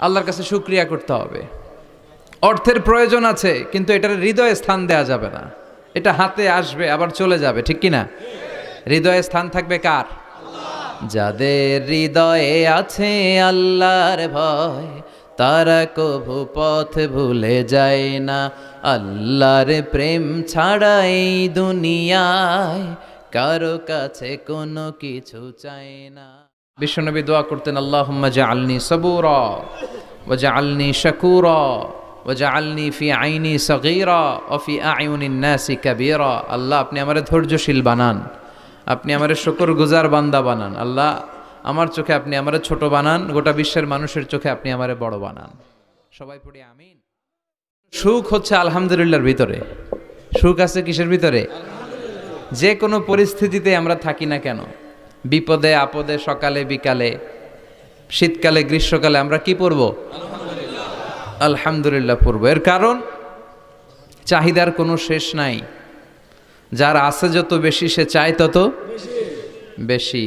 আল্লাহর কাছে শুকরিয়া করতে হবে। অর্থের প্রয়োজন আছে, কিন্তু এটার হৃদয়ে স্থান দেয়া যাবে না। এটা হাতে আসবে আবার চলে যাবে, ঠিক কিনা? হৃদয়ে স্থান থাকবে কার? যাদের হৃদয়ে আছে আল্লাহর ভয়, তারা কভু পথ ভুলে যায় না। আল্লাহর প্রেম ছাড়া এই দুনিয়ায় কারো কাছে কোনো কিছু চায় না। বিশ্বনবী দোয়া করতেন, আল্লাহুম্মা জাআলনি সাবুরা ওয়া জাআলনি শাকুরা ওয়া জাআলনি ফি আইনি সগীরা ওয়া ফি আয়ুনিন নাসি কাবীরা। আল্লাহ, আপনি আমারে ধৈর্যশীল বানান, আপনি আমারে শুকরগুজার বান্দা বানান। আল্লাহ, আমার চোখে আপনি আমারে ছোট বানান, গোটা বিশ্বের মানুষের চোখে আপনি আমারে বড় বানান। সবাই পড়ি আমিন। সুখ হচ্ছে আলহামদুলিল্লাহর ভিতরে। সুখ আছে কিসের ভিতরে? যে কোনো পরিস্থিতিতে আমরা থাকি না কেন, বিপদে আপদে, সকালে বিকালে, শীতকালে গ্রীষ্মকালে আমরা কি পড়ব? আলহামদুলিল্লাহ পড়ব। এর কারণ চাহিদার কোনো শেষ নাই। যার আছে যত বেশি, সে চায় তত বেশি।